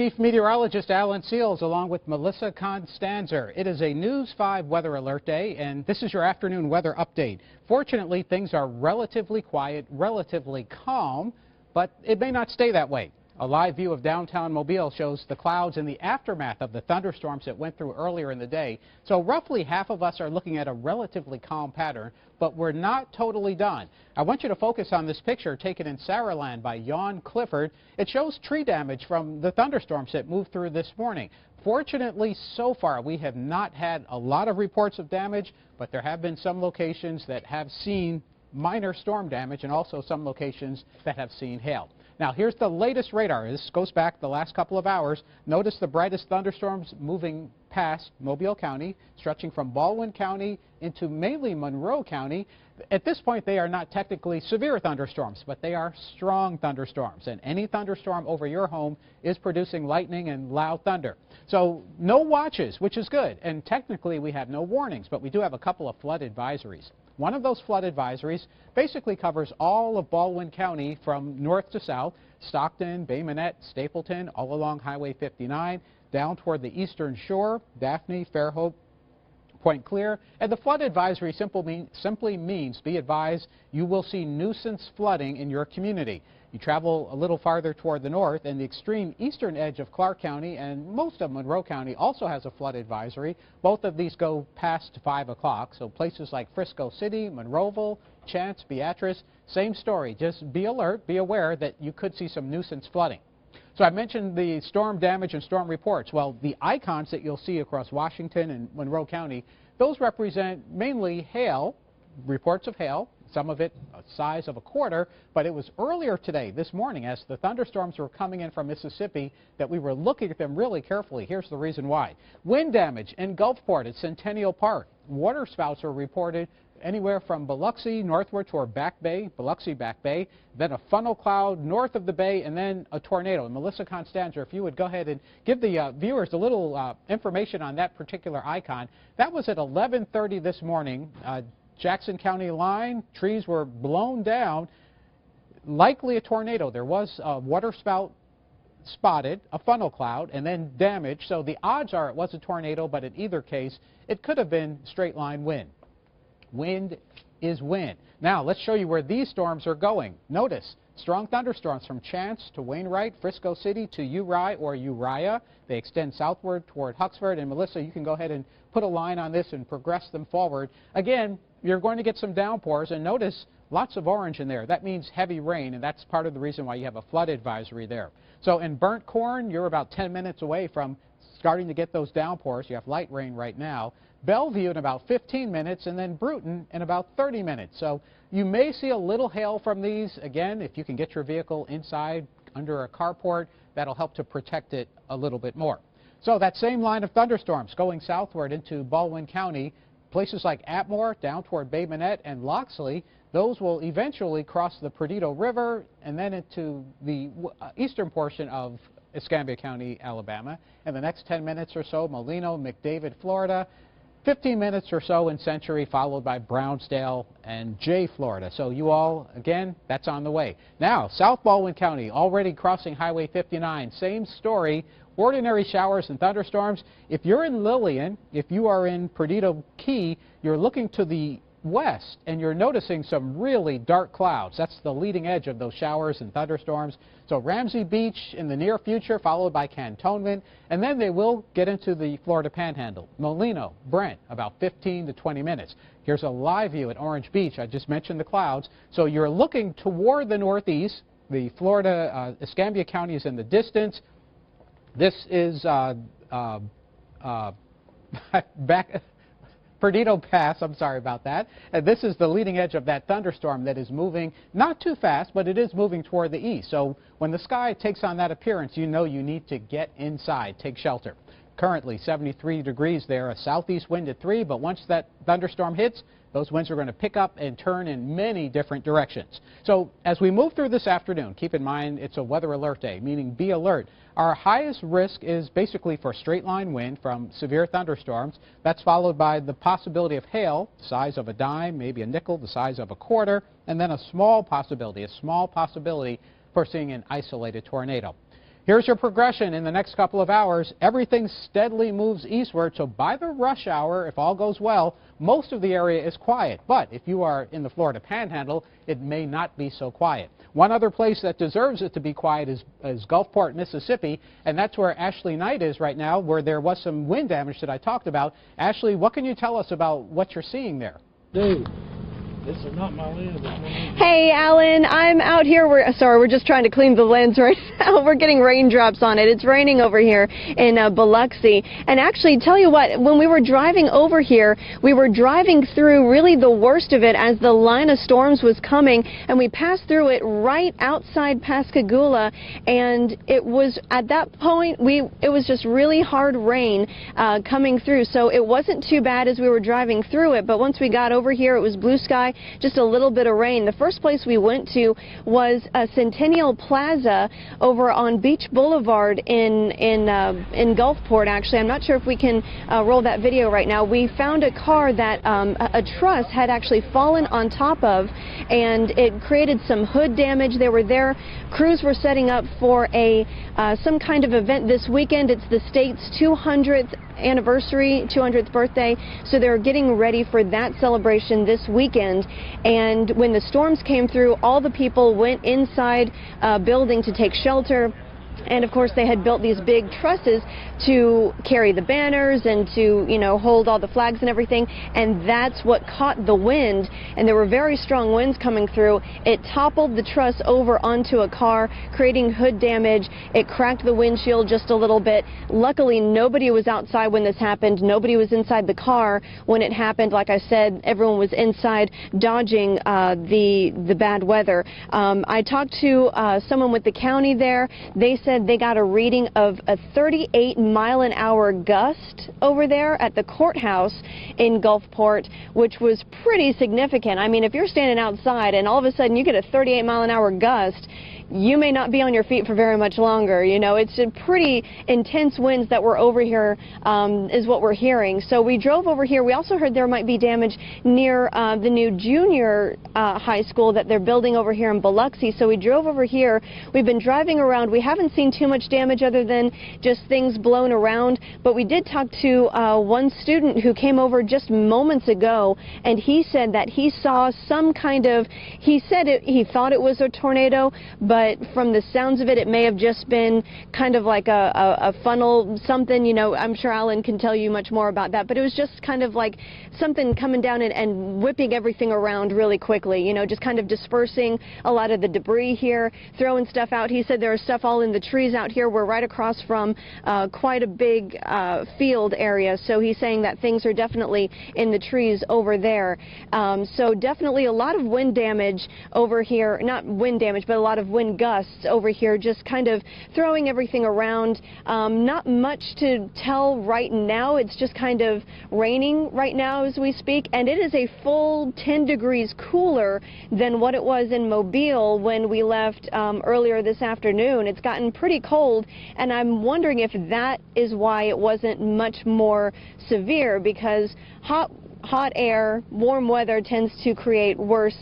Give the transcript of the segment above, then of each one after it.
Chief Meteorologist Alan Seals along with Melissa Constanzer. It is a News 5 weather alert day, and this is your afternoon weather update. Fortunately, things are relatively quiet, relatively calm, but it may not stay that way. A live view of downtown Mobile shows the clouds in the aftermath of the thunderstorms that went through earlier in the day. So roughly half of us are looking at a relatively calm pattern, but we're not totally done. I want you to focus on this picture taken in Saraland by Jan Clifford. It shows tree damage from the thunderstorms that moved through this morning. Fortunately, so far, we have not had a lot of reports of damage, but there have been some locations that have seen minor storm damage and also some locations that have seen hail. Now, here's the latest radar. This goes back the last couple of hours. Notice the brightest thunderstorms moving past Mobile County, stretching from Baldwin County into mainly Monroe County. At this point, they are not technically severe thunderstorms, but they are strong thunderstorms. And any thunderstorm over your home is producing lightning and loud thunder. So no watches, which is good. And technically, we have no warnings, but we do have a couple of flood advisories. One of those flood advisories basically covers all of Baldwin County from north to south, Stockton, Bay Minette, Stapleton, all along Highway 59, down toward the eastern shore, Daphne, Fairhope, Point Clear. And the flood advisory simply means, be advised, you will see nuisance flooding in your community. You travel a little farther toward the north, and the extreme eastern edge of Clark County and most of Monroe County also has a flood advisory. Both of these go past 5 o'clock, so places like Frisco City, Monroeville, Chance, Beatrice, same story. Just be alert, be aware that you could see some nuisance flooding. So I mentioned the storm damage and storm reports. Well, the icons that you'll see across Washington and Monroe County, those represent mainly hail, reports of hail. Some of it a size of a quarter, but it was earlier today, this morning, as the thunderstorms were coming in from Mississippi, that we were looking at them really carefully. Here's the reason why. Wind damage in Gulfport at Centennial Park. Water spouts are reported anywhere from Biloxi northward toward Back Bay, Biloxi Back Bay, then a funnel cloud north of the bay, and then a tornado. And Melissa Constanzer, if you would go ahead and give the viewers a little information on that particular icon. That was at 11:30 this morning. Jackson County line, trees were blown down, likely a tornado. There was a water spout spotted, a funnel cloud, and then damage. So the odds are it was a tornado, but in either case, it could have been straight line wind. Wind is wind. Now, let's show you where these storms are going. Notice, strong thunderstorms from Chance to Wainwright, Frisco City to Uri or Uriah. They extend southward toward Huxford. And Melissa, you can go ahead and put a line on this and progress them forward. Again, you're going to get some downpours, and notice lots of orange in there. That means heavy rain, and that's part of the reason why you have a flood advisory there. So in Burnt Corn, you're about 10 minutes away from starting to get those downpours. You have light rain right now. Bellevue in about 15 minutes, and then Bruton in about 30 minutes. So you may see a little hail from these. Again, if you can get your vehicle inside under a carport, that'll help to protect it a little bit more. So that same line of thunderstorms going southward into Baldwin County, places like Atmore down toward Bay Minette and Loxley, those will eventually cross the Perdido River and then into the eastern portion of Escambia County, Alabama. In the next 10 minutes or so, Molino, McDavid, Florida. 15 minutes or so in Century, followed by Brownsdale and Jay, Florida. So you all, again, that's on the way. Now, South Baldwin County, already crossing Highway 59. Same story, ordinary showers and thunderstorms. If you're in Lillian, if you are in Perdido Key, you're looking to the west, and you're noticing some really dark clouds. That's the leading edge of those showers and thunderstorms. So Ramsey Beach in the near future, followed by Cantonment, and then they will get into the Florida Panhandle. Molino, Brent, about 15 to 20 minutes. Here's a live view at Orange Beach. I just mentioned the clouds. So you're looking toward the northeast. The Florida, Escambia County is in the distance. This is back... Perdido Pass, I'm sorry about that. And this is the leading edge of that thunderstorm that is moving not too fast, but it is moving toward the east. So when the sky takes on that appearance, you know you need to get inside, take shelter. Currently 73 degrees there, a southeast wind at 3, but once that thunderstorm hits, those winds are going to pick up and turn in many different directions. So as we move through this afternoon, keep in mind it's a weather alert day, meaning be alert. Our highest risk is basically for straight line wind from severe thunderstorms. That's followed by the possibility of hail, the size of a dime, maybe a nickel, the size of a quarter, and then a small possibility for seeing an isolated tornado. Here's your progression in the next couple of hours. Everything steadily moves eastward, so by the rush hour, if all goes well, most of the area is quiet. But if you are in the Florida Panhandle, it may not be so quiet. One other place that deserves it to be quiet is Gulfport, Mississippi, and that's where Ashley Knight is right now, where there was some wind damage that I talked about. Ashley, what can you tell us about what you're seeing there? Dude, this is not my lens. Hey, Alan, I'm out here. We're just trying to clean the lens right now. We're getting raindrops on it. It's raining over here in Biloxi. And actually, tell you what, when we were driving over here, we were driving through really the worst of it as the line of storms was coming, and we passed through it right outside Pascagoula, and it was at that point, it was just really hard rain coming through. So it wasn't too bad as we were driving through it, but once we got over here, it was blue sky, just a little bit of rain. The first place we went to was Centennial Plaza over on Beach Boulevard in Gulfport. Actually, I'm not sure if we can roll that video right now. We found a car that a truss had actually fallen on top of, and it created some hood damage. They were there. Crews were setting up for some kind of event this weekend. It's the state's 200th anniversary, 200th birthday, so they're getting ready for that celebration this weekend. And when the storms came through, all the people went inside a building to take shelter. And of course, they had built these big trusses to carry the banners and to, hold all the flags and everything. And that's what caught the wind. And there were very strong winds coming through. It toppled the truss over onto a car, creating hood damage. It cracked the windshield just a little bit. Luckily, nobody was outside when this happened. Nobody was inside the car when it happened. Like I said, everyone was inside dodging the bad weather. I talked to someone with the county there. They said they got a reading of a 38-mile-an-hour gust over there at the courthouse in Gulfport, which was pretty significant. I mean, if you're standing outside and all of a sudden you get a 38-mile-an-hour gust, you may not be on your feet for very much longer. It's a pretty intense winds that were over here, is what we're hearing. So we drove over here. We also heard there might be damage near the new junior high school that they're building over here in Biloxi. So we drove over here. We've been driving around. We haven't seen too much damage other than just things blown around. But we did talk to one student who came over just moments ago, and he said that he saw some kind of, he thought it was a tornado, but from the sounds of it, it may have just been kind of like a funnel, something, I'm sure Alan can tell you much more about that, but it was just kind of like something coming down and whipping everything around really quickly, just kind of dispersing a lot of the debris here, throwing stuff out. He said there was stuff all in the trees out here. We're right across from quite a big field area, so he's saying that things are definitely in the trees over there. So definitely a lot of wind damage over here, not wind damage, but a lot of wind gusts over here, just kind of throwing everything around. Not much to tell right now. It's just kind of raining right now as we speak, and it is a full 10 degrees cooler than what it was in Mobile when we left earlier this afternoon. It's gotten pretty cold, and I'm wondering if that is why it wasn't much more severe, because hot air, warm weather tends to create worse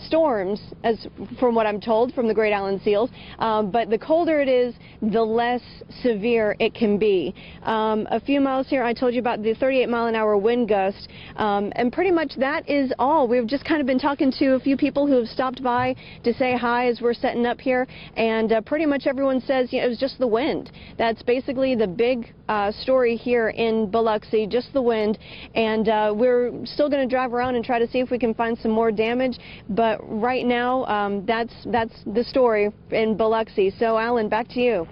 storms, as from what I'm told from the Great Island Seals, but the colder it is, the less severe it can be. A few miles here, I told you about the 38-mile-an-hour wind gust, and pretty much that is all. We've just kind of been talking to a few people who have stopped by to say hi as we're setting up here, and pretty much everyone says it was just the wind. That's basically the big story here in Biloxi, just the wind, and we're still going to drive around and try to see if we can find some more damage, but right now, that's the story in Biloxi. So, Alan, back to you.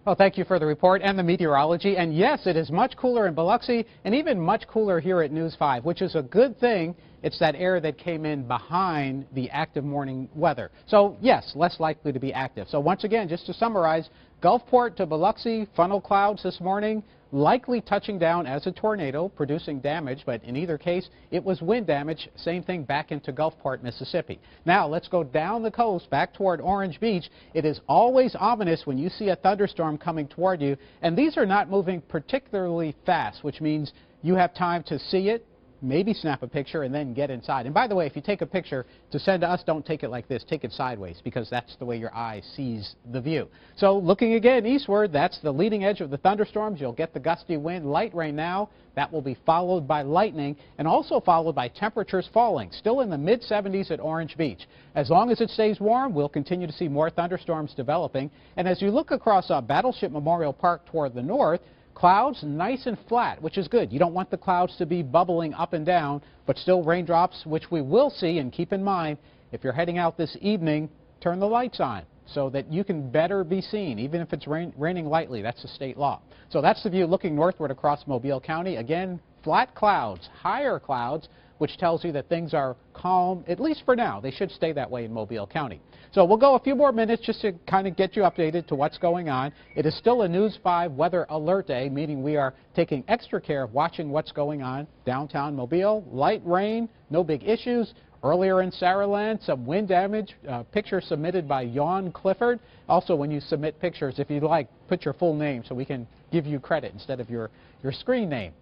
Well, thank you for the report and the meteorology. And yes, it is much cooler in Biloxi and even much cooler here at News 5, which is a good thing. It's that air that came in behind the active morning weather. So, yes, less likely to be active. So, once again, just to summarize, Gulfport to Biloxi, funnel clouds this morning, likely touching down as a tornado, producing damage, but in either case, it was wind damage. Same thing back into Gulfport, Mississippi. Now, let's go down the coast, back toward Orange Beach. It is always ominous when you see a thunderstorm coming toward you, and these are not moving particularly fast, which means you have time to see it, maybe snap a picture, and then get inside. And by the way, if you take a picture to send to us, don't take it like this. Take it sideways, because that's the way your eye sees the view. So looking again eastward, that's the leading edge of the thunderstorms. You'll get the gusty wind, light rain now. That will be followed by lightning, and also followed by temperatures falling, still in the mid-70s at Orange Beach. As long as it stays warm, we'll continue to see more thunderstorms developing. And as you look across Battleship Memorial Park toward the north, clouds nice and flat, which is good. You don't want the clouds to be bubbling up and down, but still raindrops, which we will see. And keep in mind, if you're heading out this evening, turn the lights on so that you can better be seen, even if it's raining lightly. That's a state law. So that's the view looking northward across Mobile County. Again, flat clouds, higher clouds, which tells you that things are calm, at least for now. They should stay that way in Mobile County. So we'll go a few more minutes just to kind of get you updated to what's going on. It is still a News 5 weather alert day, meaning we are taking extra care of watching what's going on downtown Mobile. Light rain, no big issues. Earlier in Saraland, some wind damage. Picture submitted by Yawn Clifford. Also, when you submit pictures, if you'd like, put your full name so we can give you credit instead of your screen name.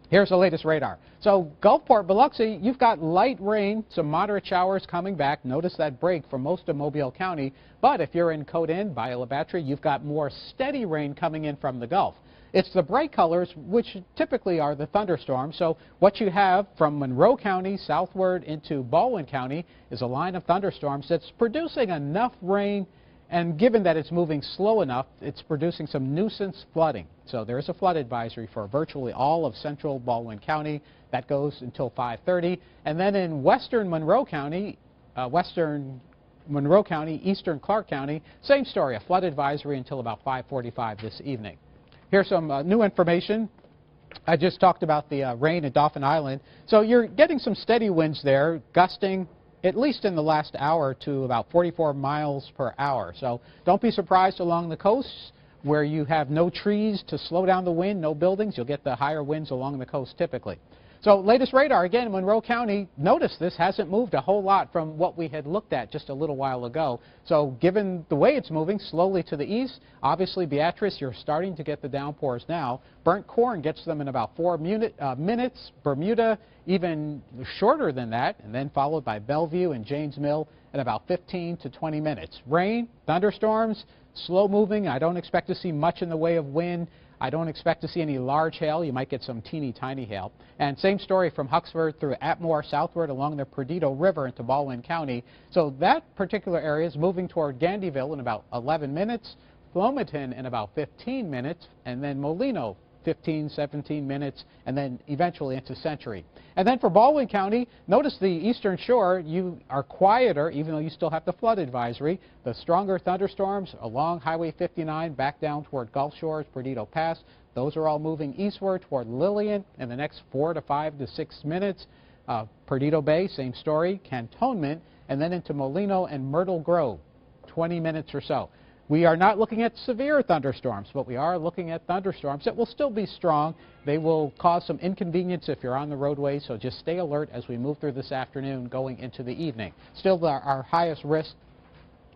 Here's the latest radar. So Gulfport, Biloxi, you've got light rain, some moderate showers coming back. Notice that break for most of Mobile County. But if you're in Code Inn, Biola Battery, you've got more steady rain coming in from the Gulf. It's the bright colors, which typically are the thunderstorms. So what you have from Monroe County southward into Baldwin County is a line of thunderstorms that's producing enough rain. And given that it's moving slow enough, it's producing some nuisance flooding. So there is a flood advisory for virtually all of central Baldwin County. That goes until 5:30. And then in western Monroe County, eastern Clark County, same story, a flood advisory until about 5:45 this evening. Here's some new information. I just talked about the rain at Dauphin Island. So you're getting some steady winds there, gusting at least in the last hour to about 44 miles per hour. So don't be surprised along the coast where you have no trees to slow down the wind, no buildings. You'll get the higher winds along the coast typically. So latest radar, again, Monroe County, notice this hasn't moved a whole lot from what we had looked at just a little while ago. So given the way it's moving slowly to the east, obviously Beatrice, you're starting to get the downpours now. Burnt Corn gets them in about 4 minutes. Bermuda, even shorter than that, and then followed by Bellevue and James Mill in about 15 to 20 minutes. Rain, thunderstorms, slow moving. I don't expect to see much in the way of wind. I don't expect to see any large hail. You might get some teeny tiny hail. And same story from Huxford through Atmore southward along the Perdido River into Baldwin County. So that particular area is moving toward Gandyville in about 11 minutes, Flomaton in about 15 minutes, and then Molino 15, 17 minutes, and then eventually into Century. And then for Baldwin County, notice the eastern shore, you are quieter, even though you still have the flood advisory. The stronger thunderstorms along Highway 59 back down toward Gulf Shores, Perdido Pass, those are all moving eastward toward Lillian in the next 4 to 5 to 6 minutes. Perdido Bay, same story, Cantonment, and then into Molino and Myrtle Grove, 20 minutes or so. We are not looking at severe thunderstorms, but we are looking at thunderstorms that will still be strong. They will cause some inconvenience if you're on the roadway, so just stay alert as we move through this afternoon going into the evening. Still our highest risk,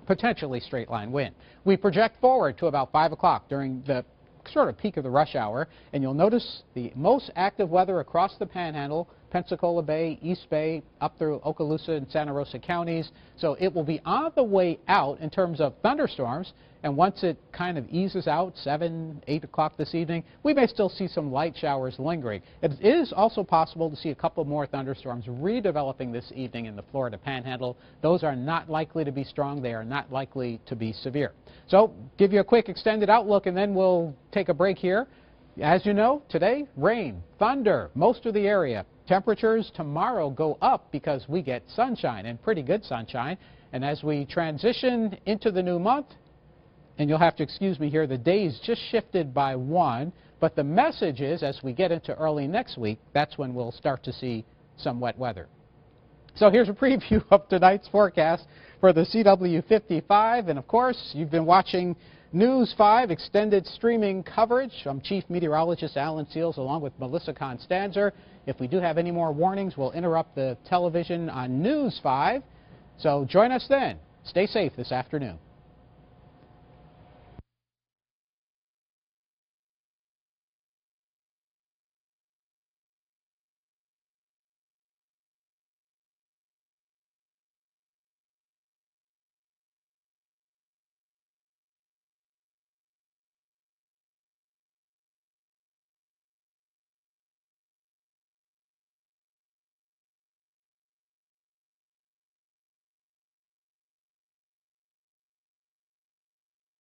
potentially straight line wind. We project forward to about 5 o'clock during the sort of peak of the rush hour, and you'll notice the most active weather across the Panhandle, Pensacola Bay, East Bay, up through Okaloosa and Santa Rosa counties. So it will be on the way out in terms of thunderstorms, and once it kind of eases out, 7, 8 o'clock this evening, we may still see some light showers lingering. It is also possible to see a couple more thunderstorms redeveloping this evening in the Florida Panhandle. Those are not likely to be strong. They are not likely to be severe. So give you a quick extended outlook, and then we'll take a break here. As you know, today, rain, thunder, most of the area. Temperatures tomorrow go up because we get sunshine, and pretty good sunshine. And as we transition into the new month, and you'll have to excuse me here, the days just shifted by 1, but the message is as we get into early next week, that's when we'll start to see some wet weather. So here's a preview of tonight's forecast for the CW55, and of course, you've been watching News 5 extended streaming coverage. I'm Chief Meteorologist Alan Seals along with Melissa Constanzer. If we do have any more warnings, we'll interrupt the television on News 5. So join us then. Stay safe this afternoon.